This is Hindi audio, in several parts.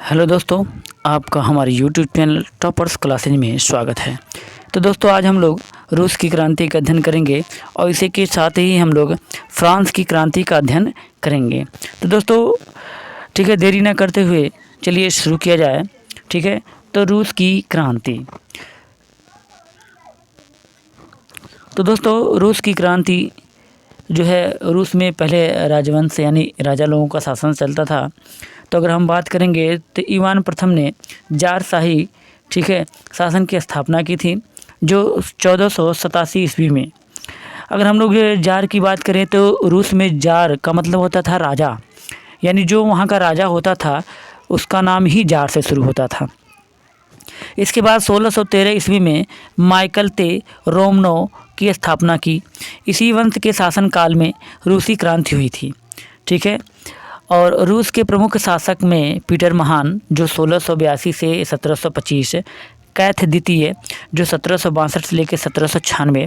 हेलो दोस्तों, आपका हमारे यूट्यूब चैनल टॉपर्स क्लासेज में स्वागत है। तो दोस्तों, आज हम लोग रूस की क्रांति का अध्ययन करेंगे और इसी के साथ ही हम लोग फ्रांस की क्रांति का अध्ययन करेंगे। तो दोस्तों ठीक है, देरी ना करते हुए चलिए शुरू किया जाए। ठीक है, तो रूस की क्रांति। तो दोस्तों, रूस की क्रांति जो है, रूस में पहले राजवंश यानी राजा लोगों का शासन चलता था। तो अगर हम बात करेंगे तो इवान प्रथम ने जारशाही ठीक है शासन की स्थापना की थी, जो 1487 ईस्वी में। अगर हम लोग जार की बात करें तो रूस में जार का मतलब होता था राजा, यानी जो वहाँ का राजा होता था उसका नाम ही जार से शुरू होता था। इसके बाद 1613 ईस्वी में माइकल ते रोमनो की स्थापना की। इसी वंश के शासनकाल में रूसी क्रांति हुई थी। ठीक है, और रूस के प्रमुख शासक में पीटर महान जो 1682 से 1725, कैथ द्वितीय जो 1762 से लेकर 1796,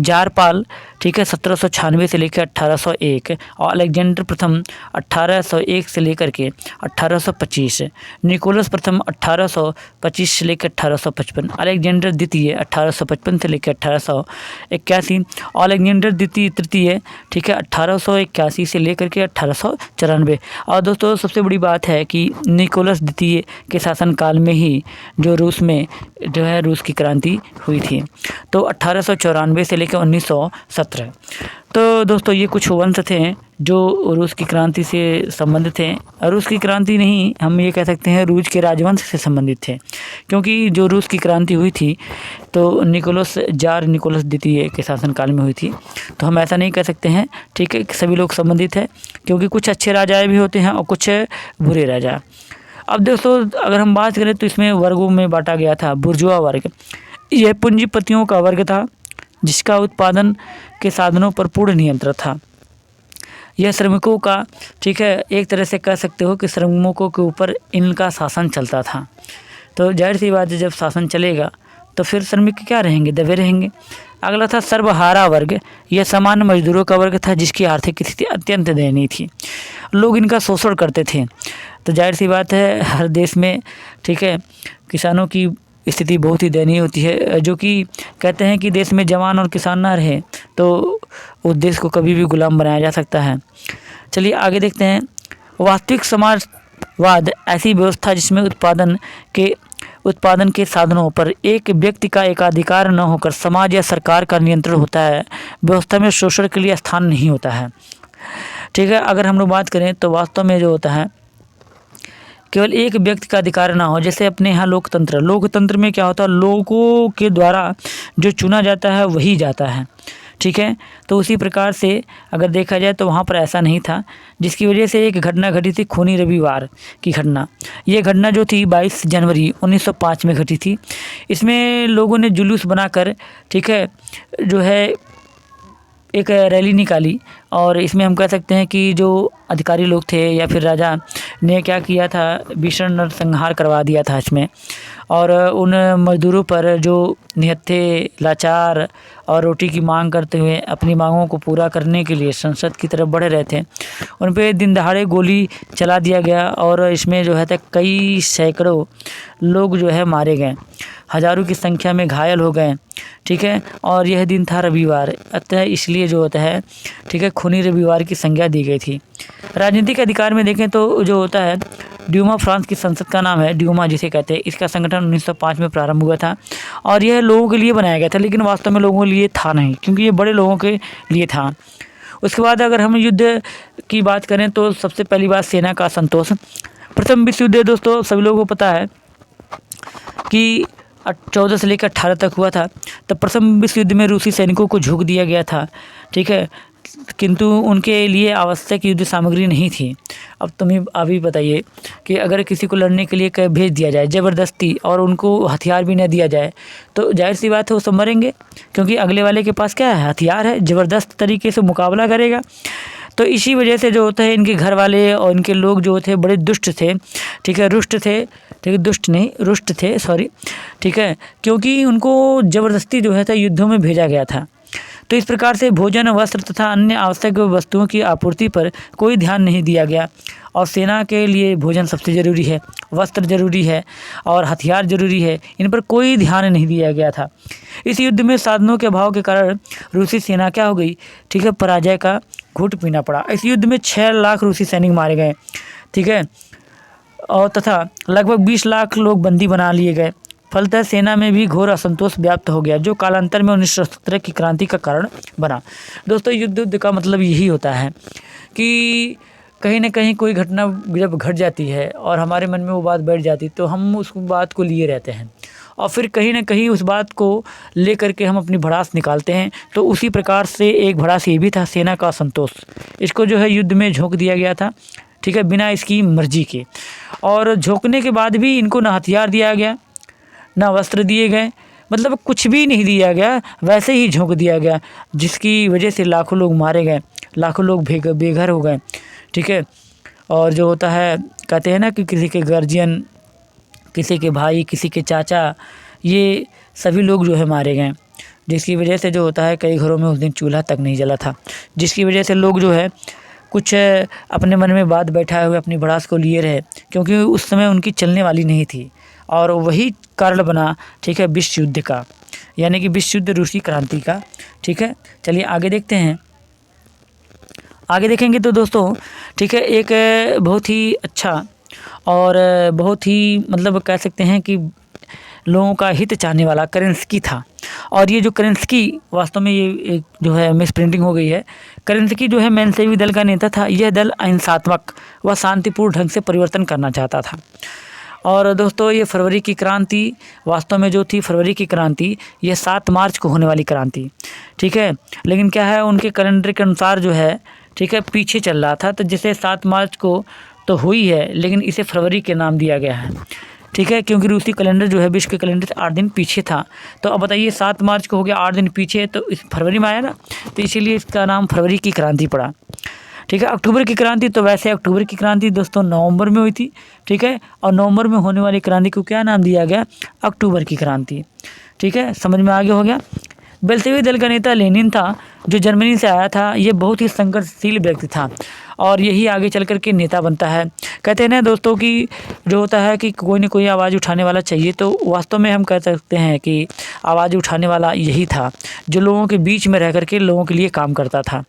जारपाल ठीक है 1796 से लेकर 1801 और अलेक्जेंडर प्रथम 1801 से लेकर के 1825, निकोलस प्रथम 1825 से लेकर 1855, अलेक्जेंडर द्वितीय 1855 से लेकर 1881 और अलेक्जेंडर द्वितीय तृतीय ठीक है 1881 से लेकर के 1894। और दोस्तों सबसे बड़ी बात है कि निकोलस द्वितीय के शासनकाल में ही जो रूस में जो है रूस की क्रांति हुई थी, तो 1894 से लेकर 1917। तो दोस्तों ये कुछ वंश थे जो रूस की क्रांति से संबंधित थे। रूस की क्रांति नहीं, हम ये कह सकते हैं रूस के राजवंश से संबंधित थे, क्योंकि जो रूस की क्रांति हुई थी तो निकोलस द्वितीय के शासनकाल में हुई थी। तो हम ऐसा नहीं कह सकते हैं ठीक है, सभी लोग संबंधित है, क्योंकि कुछ अच्छे राजाएँ भी होते हैं और कुछ बुरे राजा। अब दोस्तों अगर हम बात करें तो इसमें वर्गों में बांटा गया था। बुर्जुआ वर्ग, यह पूंजीपतियों का वर्ग था जिसका उत्पादन के साधनों पर पूर्ण नियंत्रण था। यह श्रमिकों का ठीक है, एक तरह से कह सकते हो कि श्रमिकों के ऊपर इनका शासन चलता था। तो जाहिर सी बात है, जब शासन चलेगा तो फिर श्रमिक क्या रहेंगे, दबे रहेंगे। अगला था सर्वहारा वर्ग, यह सामान्य मजदूरों का वर्ग था जिसकी आर्थिक स्थिति अत्यंत दयनीय थी। लोग इनका शोषण करते थे। तो जाहिर सी बात है, हर देश में ठीक है किसानों की स्थिति बहुत ही दयनीय होती है, जो कि कहते हैं कि देश में जवान और किसान ना रहे तो उस देश को कभी भी गुलाम बनाया जा सकता है। चलिए आगे देखते हैं। वास्तविक समाजवाद ऐसी व्यवस्था जिसमें उत्पादन के साधनों पर एक व्यक्ति का एकाधिकार न होकर समाज या सरकार का नियंत्रण होता है। व्यवस्था में शोषण के लिए स्थान नहीं होता है। ठीक है, अगर हम लोग बात करें तो वास्तव में जो होता है केवल एक व्यक्ति का अधिकार ना हो। जैसे अपने यहाँ लोकतंत्र में क्या होता है, लोगों के द्वारा जो चुना जाता है वही जाता है। ठीक है, तो उसी प्रकार से अगर देखा जाए तो वहाँ पर ऐसा नहीं था, जिसकी वजह से एक घटना घटी थी, खूनी रविवार की घटना। ये घटना जो थी 22 जनवरी 1905 में घटी थी। इसमें लोगों ने जुलूस बनाकर ठीक है जो है एक रैली निकाली, और इसमें हम कह सकते हैं कि जो अधिकारी लोग थे या फिर राजा ने क्या किया था, भीषण नरसंहार करवा दिया था इसमें। और उन मजदूरों पर जो निहत्थे, लाचार और रोटी की मांग करते हुए अपनी मांगों को पूरा करने के लिए संसद की तरफ बढ़ रहे थे, उन पे दिन दहाड़े गोली चला दिया गया। और इसमें जो है कई सैकड़ों लोग जो है मारे गए, हज़ारों की संख्या में घायल हो गए। ठीक है, और यह दिन था रविवार, अतः इसलिए जो होता है ठीक है खूनी रविवार की संज्ञा दी गई थी। राजनीतिक अधिकार में देखें तो जो होता है ड्यूमा, फ्रांस की संसद का नाम है ड्यूमा जिसे कहते हैं। इसका संगठन 1905 में प्रारंभ हुआ था और यह लोगों के लिए बनाया गया था, लेकिन वास्तव में लोगों के लिए था नहीं, क्योंकि ये बड़े लोगों के लिए था। उसके बाद अगर हम युद्ध की बात करें तो सबसे पहली बात सेना का असंतोष। प्रथम विश्व युद्ध दोस्तों सभी लोगों को पता है कि 14 से लेकर 18 तक हुआ था। तब प्रथम विश्व युद्ध में रूसी सैनिकों को झोंक दिया गया था। ठीक है, किंतु उनके लिए आवश्यक युद्ध सामग्री नहीं थी। अब तुम्हें अभी बताइए कि अगर किसी को लड़ने के लिए भेज दिया जाए ज़बरदस्ती और उनको हथियार भी न दिया जाए, तो जाहिर सी बात है वो सब मरेंगे, क्योंकि अगले वाले के पास क्या है, हथियार है, ज़बरदस्त तरीके से मुकाबला करेगा। तो इसी वजह से जो होता है इनके घर वाले और इनके लोग जो थे बड़े दुष्ट थे। ठीक है, रुष्ट थे, ठीक है, दुष्ट नहीं रुष्ट थे, सॉरी। ठीक है, क्योंकि उनको ज़बरदस्ती जो है युद्धों में भेजा गया था। तो इस प्रकार से भोजन, वस्त्र तथा अन्य आवश्यक वस्तुओं की आपूर्ति पर कोई ध्यान नहीं दिया गया। और सेना के लिए भोजन सबसे ज़रूरी है, वस्त्र ज़रूरी है और हथियार ज़रूरी है, इन पर कोई ध्यान नहीं दिया गया था। इस युद्ध में साधनों के अभाव के कारण रूसी सेना क्या हो गई, ठीक है, पराजय का घूंट पीना पड़ा। इस युद्ध में 6 लाख रूसी सैनिक मारे गए, ठीक है, और तथा लगभग 20 लाख लोग बंदी बना लिए गए। फलतः सेना में भी घोर असंतोष व्याप्त हो गया, जो कालांतर में 1917 की क्रांति का कारण बना। दोस्तों, युद्ध का मतलब यही होता है कि कहीं ना कहीं कोई घटना जब घट जाती है और हमारे मन में वो बात बैठ जाती है, तो हम उस बात को लिए रहते हैं और फिर कहीं ना कहीं उस बात को ले करके हम अपनी भड़ास निकालते हैं। तो उसी प्रकार से एक भड़ास ये भी था, सेना का असंतोष। इसको जो है युद्ध में झोंक दिया गया था, ठीक है, बिना इसकी मर्जी के। और झोंकने के बाद भी इनको ना हथियार दिया गया, ना वस्त्र दिए गए, मतलब कुछ भी नहीं दिया गया, वैसे ही झोंक दिया गया, जिसकी वजह से लाखों लोग मारे गए, लाखों लोग बेघर हो गए, ठीक है। और जो होता है, कहते हैं ना कि किसी के गार्जियन, किसी के भाई, किसी के चाचा, ये सभी लोग जो है मारे गए, जिसकी वजह से जो होता है कई घरों में उस दिन चूल्हा तक नहीं जला था, जिसकी वजह से लोग जो है कुछ अपने मन में बात बैठाए हुए अपनी भड़ास को लिए रहे, क्योंकि उस समय उनकी चलने वाली नहीं थी। और वही कारण बना, ठीक है, विश्व युद्ध का, यानी कि विश्व युद्ध रूसी क्रांति का, ठीक है। चलिए आगे देखते हैं। आगे देखेंगे तो दोस्तों, ठीक है, एक बहुत ही अच्छा और बहुत ही मतलब कह सकते हैं कि लोगों का हित चाहने वाला केरेंस्की था। और ये जो केरेंस्की, वास्तव में ये एक जो है मिस प्रिंटिंग हो गई है। केरेंस्की जो है मेंशेविक दल का नेता था। यह दल अहिंसात्मक व शांतिपूर्ण ढंग से परिवर्तन करना चाहता था। और दोस्तों, ये फरवरी की क्रांति वास्तव में जो थी, फरवरी की क्रांति, ये 7 मार्च को होने वाली क्रांति, ठीक है। लेकिन क्या है, उनके कैलेंडर के अनुसार जो है, ठीक है, पीछे चल रहा था। तो जैसे 7 मार्च को तो हुई है, लेकिन इसे फरवरी के नाम दिया गया है, ठीक है, क्योंकि रूसी कैलेंडर जो है विश्व के कैलेंडर से 8 दिन पीछे था। तो अब बताइए, 7 मार्च को हो गया 8 दिन पीछे, तो इस फरवरी में आया ना, तो इसीलिए इसका नाम फरवरी की क्रांति पड़ा, ठीक है। अक्टूबर की क्रांति, तो वैसे अक्टूबर की क्रांति दोस्तों नवंबर में हुई थी, ठीक है, और नवंबर में होने वाली क्रांति को क्या नाम दिया गया, अक्टूबर की क्रांति, ठीक है। समझ में आगे हो गया। बेल्शेविक दल का नेता लेनिन था, जो जर्मनी से आया था। ये बहुत ही संघर्षशील व्यक्ति था और यही आगे चल कर के नेता बनता है। कहते हैं ना दोस्तों कि जो होता है कि कोई न कोई आवाज़ उठाने वाला चाहिए, तो वास्तव में हम कह सकते हैं कि आवाज़ उठाने वाला यही था, जो लोगों के बीच में रह कर के लोगों के लिए काम करता था।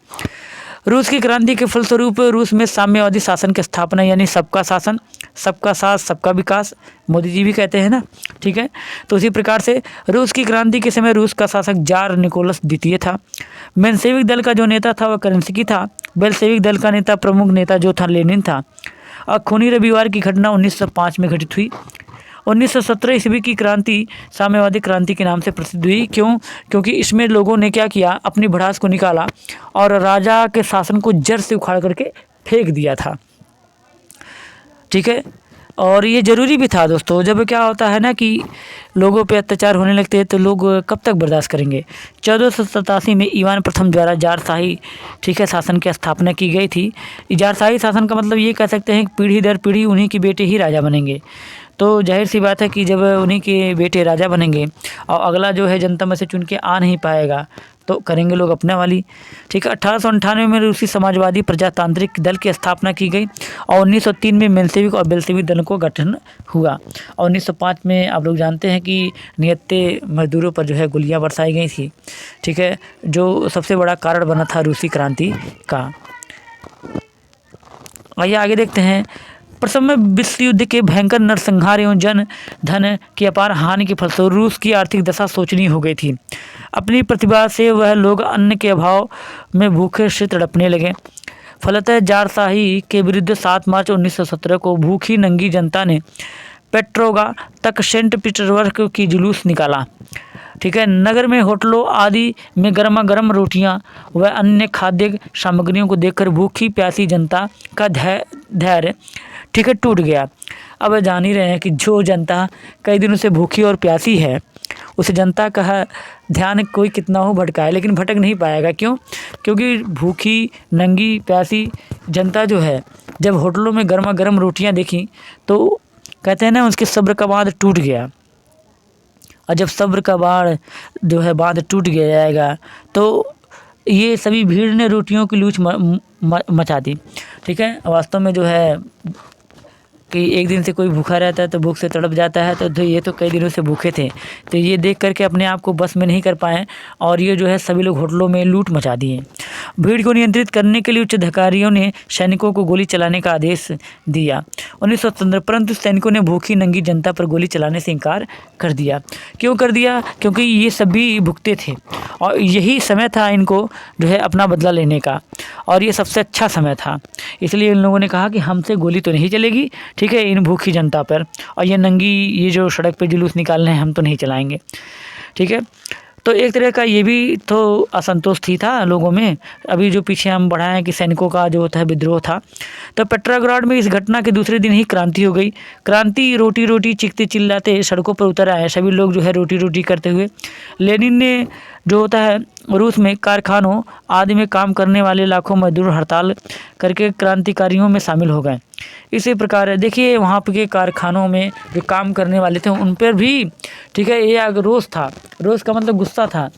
रूस की क्रांति के फलस्वरूप रूस में साम्यवादी शासन की स्थापना, यानी सबका शासन, सबका साथ, सबका विकास, मोदी जी भी कहते हैं ना, ठीक है। तो उसी प्रकार से रूस की क्रांति के समय रूस का शासक जार निकोलस द्वितीय था। मेंशेविक दल का जो नेता था वह केरेंस्की था। बेल्शेविक दल का नेता, प्रमुख नेता जो था, लेनिन था। और खूनी रविवार की घटना 1905 में घटित हुई। 1917 ईस्वी की क्रांति साम्यवादी क्रांति के नाम से प्रसिद्ध हुई। क्यों? क्योंकि इसमें लोगों ने क्या किया, अपनी भड़ास को निकाला और राजा के शासन को जड़ से उखाड़ करके फेंक दिया था, ठीक है। और ये ज़रूरी भी था दोस्तों। जब क्या होता है ना कि लोगों पे अत्याचार होने लगते हैं, तो लोग कब तक बर्दाश्त करेंगे। 1487 में इवान प्रथम द्वारा जारशाही, ठीक है, शासन की स्थापना की गई थी। जारशाही शासन का मतलब ये कह सकते हैं कि पीढ़ी दर पीढ़ी उन्हीं के बेटे ही राजा बनेंगे। तो जाहिर सी बात है कि जब उन्हीं के बेटे राजा बनेंगे और अगला जो है जनता में से चुन के आ नहीं पाएगा, तो करेंगे लोग अपने वाली, ठीक है। 1898 में रूसी समाजवादी प्रजातांत्रिक दल की स्थापना की गई और 1903 में मेंशेविक और बेल्शेविक दलों को गठन हुआ। और 1905 में आप लोग जानते हैं कि निहत्थे मजदूरों पर जो है गोलियां बरसाई गई थी, ठीक है, जो सबसे बड़ा कारण बना था रूसी क्रांति का। आइए आगे देखते हैं। प्रथम विश्व युद्ध के भयंकर नरसंहार एवं जन धन की अपार हानि के फलस्वरूप रूस की आर्थिक दशा शोचनीय हो गई थी। अपनी प्रतिभा से वह लोग अन्न के अभाव में भूखे से तड़पने लगे। फलतः जारशाही के विरुद्ध 7 मार्च 1917 को भूखी नंगी जनता ने पेट्रोगा तक सेंट पीटर्सबर्ग की जुलूस निकाला, ठीक है। नगर में होटलों आदि में गर्मा गर्म रोटियां व अन्य खाद्य सामग्रियों को देखकर भूखी प्यासी जनता का धैर्य, ठीक है, टूट गया। अब जान ही रहे हैं कि जो जनता कई दिनों से भूखी और प्यासी है, उस जनता का ध्यान कोई कितना हो भटकाए, लेकिन भटक नहीं पाएगा। क्यों? क्योंकि भूखी नंगी प्यासी जनता जो है, जब होटलों में गर्मा गर्म रोटियां देखी, तो कहते हैं ना, उसके सब्र का बांध टूट गया। और जब सब्र का बांध जो है बांध टूट गया जाएगा, तो ये सभी भीड़ ने रोटियों की लूच मचा दी। ठीक है, वास्तव में जो है कि एक दिन से कोई भूखा रहता है तो भूख से तड़प जाता है, तो ये तो कई दिनों से भूखे थे, तो ये देख करके अपने आप को बस में नहीं कर पाए और ये जो है सभी लोग होटलों में लूट मचा दिए। भीड़ को नियंत्रित करने के लिए उच्च अधिकारियों ने सैनिकों को गोली चलाने का आदेश दिया 1915, परंतु सैनिकों ने भूखी नंगी जनता पर गोली चलाने से इनकार कर दिया। क्यों कर दिया? क्योंकि ये सभी भुगते थे और यही समय था इनको जो है अपना बदला लेने का, और ये सबसे अच्छा समय था। इसलिए इन लोगों ने कहा कि हमसे गोली तो नहीं चलेगी, ठीक है, इन भूखी जनता पर, और ये नंगी ये जो सड़क पे जुलूस निकालने हैं हम तो नहीं चलाएंगे। ठीक है, तो एक तरह का ये भी तो असंतोष थी था लोगों में। अभी जो पीछे हम बढ़ाएं कि सैनिकों का जो होता है विद्रोह था, तो पेट्राग्राड में इस घटना के दूसरे दिन ही क्रांति हो गई। क्रांति रोटी रोटी चीखते चिल्लाते सड़कों पर उतर आए सभी लोग जो है रोटी रोटी करते हुए। लेनिन ने जो होता है रूस में कारखानों आदि में काम करने वाले लाखों मजदूर हड़ताल करके क्रांतिकारियों में शामिल हो गए। इसी प्रकार देखिए वहाँ के कारखानों में जो काम करने वाले थे उन पर भी, ठीक है, ये रोष था। रोष का मतलब गुस्सा था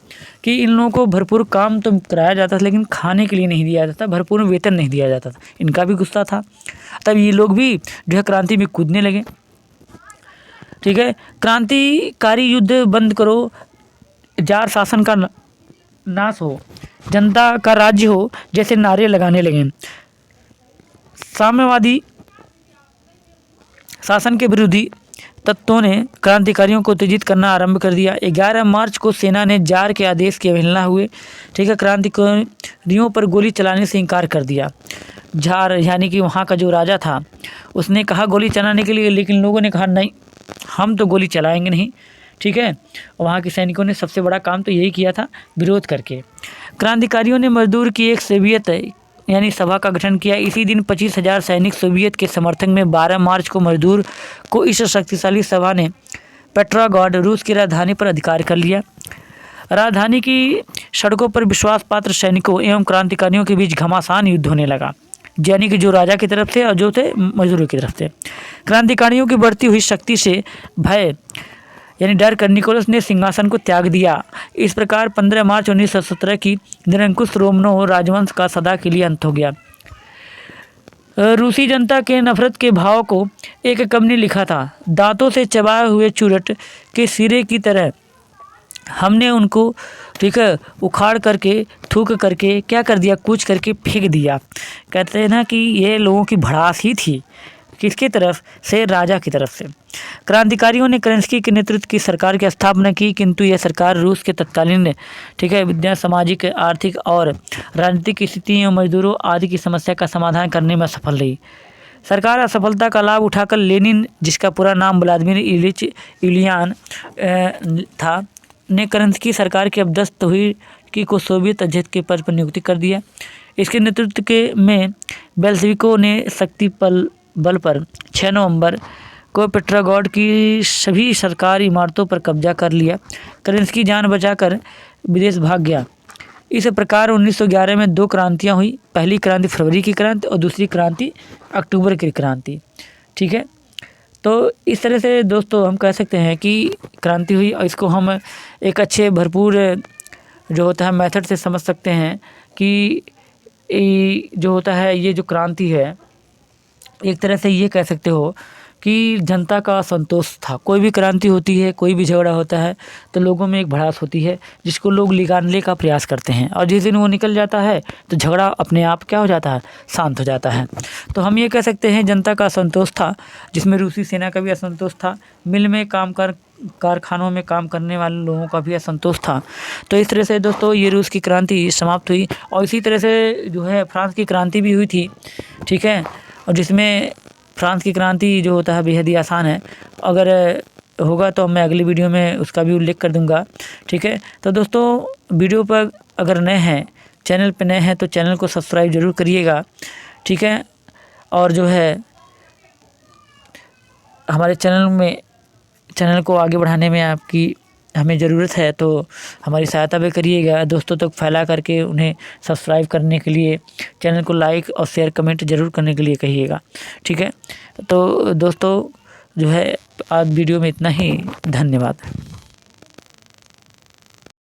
कि इन लोगों को भरपूर काम तो कराया जाता था लेकिन खाने के लिए नहीं दिया जाता, भरपूर वेतन नहीं दिया जाता था, इनका भी गुस्सा था। तब ये लोग भी जो है क्रांति में कूदने लगे। ठीक है, क्रांतिकारी युद्ध बंद करो, जार शासन का नाश हो, जनता का राज्य हो जैसे नारे लगाने लगे। साम्यवादी शासन के विरोधी तत्वों ने क्रांतिकारियों को उत्तेजित करना आरंभ कर दिया। 11 मार्च को सेना ने जार के आदेश की अवहेलना हुए, ठीक है, क्रांतिकारियों पर गोली चलाने से इनकार कर दिया। जार यानी कि वहाँ का जो राजा था उसने कहा गोली चलाने के लिए, लेकिन लोगों ने कहा नहीं, हम तो गोली चलाएंगे नहीं। ठीक है, वहाँ के सैनिकों ने सबसे बड़ा काम तो यही किया था, विरोध करके। क्रांतिकारियों ने मजदूर की एक सोवियत यानी सभा का गठन किया। इसी दिन 25,000 सैनिक सोवियत के समर्थन में 12 मार्च को मजदूर को इस शक्तिशाली सभा ने पेट्राग्राड रूस की राजधानी पर अधिकार कर लिया। राजधानी की सड़कों पर विश्वास पात्र सैनिकों एवं क्रांतिकारियों के बीच घमासान युद्ध होने लगा, यानी कि जो राजा की तरफ थे और जो थे मजदूरों की तरफ थे। क्रांतिकारियों की बढ़ती हुई शक्ति से भय यानी डर कर निकोलस ने सिंहासन को त्याग दिया। इस प्रकार 15 मार्च 1917 की निरंकुश रोमनोव राजवंश का सदा के लिए अंत हो गया। रूसी जनता के नफरत के भाव को एक कवि ने लिखा था, दांतों से चबाए हुए चूरट के सिरे की तरह हमने उनको, ठीक है, उखाड़ करके थूक करके क्या कर दिया, कूच करके फेंक दिया। कहते हैं ना कि ये लोगों की भड़ास ही थी, किसकी तरफ से? राजा की तरफ से। क्रांतिकारियों ने केरेंस्की के नेतृत्व की सरकार की स्थापना की, किंतु यह सरकार रूस के तत्कालीन, ठीक है, विद्या, सामाजिक, आर्थिक और राजनीतिक स्थिति एवं मजदूरों आदि की समस्या का समाधान करने में असफल रही। सरकार असफलता का लाभ उठाकर लेनिन, जिसका पूरा नाम व्लादिमीर इलिच इलियान था, ने केरेंस्की सरकार की अपदस्थ हुई कि को सोवियत अध्यक्ष के पद पर नियुक्ति कर दिया। इसके नेतृत्व के में बेल्शेविकों ने शक्ति बल पर 6 नवंबर को पेट्राग्राड की सभी सरकारी इमारतों पर कब्जा कर लिया। केरेंस्की जान बचाकर विदेश भाग गया। इस प्रकार 1911 में 2 क्रांतियां हुई, पहली क्रांति फरवरी की क्रांति और दूसरी क्रांति अक्टूबर की क्रांति। ठीक है, तो इस तरह से दोस्तों हम कह सकते हैं कि क्रांति हुई, और इसको हम एक अच्छे भरपूर जो होता है मेथड से समझ सकते हैं कि जो होता है ये जो क्रांति है, एक तरह से ये कह सकते हो कि जनता का असंतोष था। कोई भी क्रांति होती है, कोई भी झगड़ा होता है तो लोगों में एक भड़ास होती है जिसको लोग लिगाने का प्रयास करते हैं, और जिस दिन वो निकल जाता है तो झगड़ा अपने आप क्या हो जाता है, शांत हो जाता है। तो हम ये कह सकते हैं जनता का असंतोष था, जिसमें रूसी सेना का भी असंतोष था, मिल में काम कारखानों में काम करने वाले लोगों का भी असंतोष था। तो इस तरह से दोस्तों ये रूस की क्रांति समाप्त हुई, और इसी तरह से जो है फ्रांस की क्रांति भी हुई थी। ठीक है, और जिसमें फ्रांस की क्रांति जो होता है बेहद ही आसान है, अगर होगा तो मैं अगली वीडियो में उसका भी उल्लेख कर दूंगा। ठीक है, तो दोस्तों वीडियो पर अगर नए हैं, चैनल पर नए हैं, तो चैनल को सब्सक्राइब जरूर करिएगा। ठीक है, और जो है हमारे चैनल को आगे बढ़ाने में आपकी हमें ज़रूरत है, तो हमारी सहायता भी करिएगा। दोस्तों तक फैला करके उन्हें सब्सक्राइब करने के लिए, चैनल को लाइक और शेयर कमेंट ज़रूर करने के लिए कहिएगा। ठीक है, तो दोस्तों जो है आज वीडियो में इतना ही। धन्यवाद।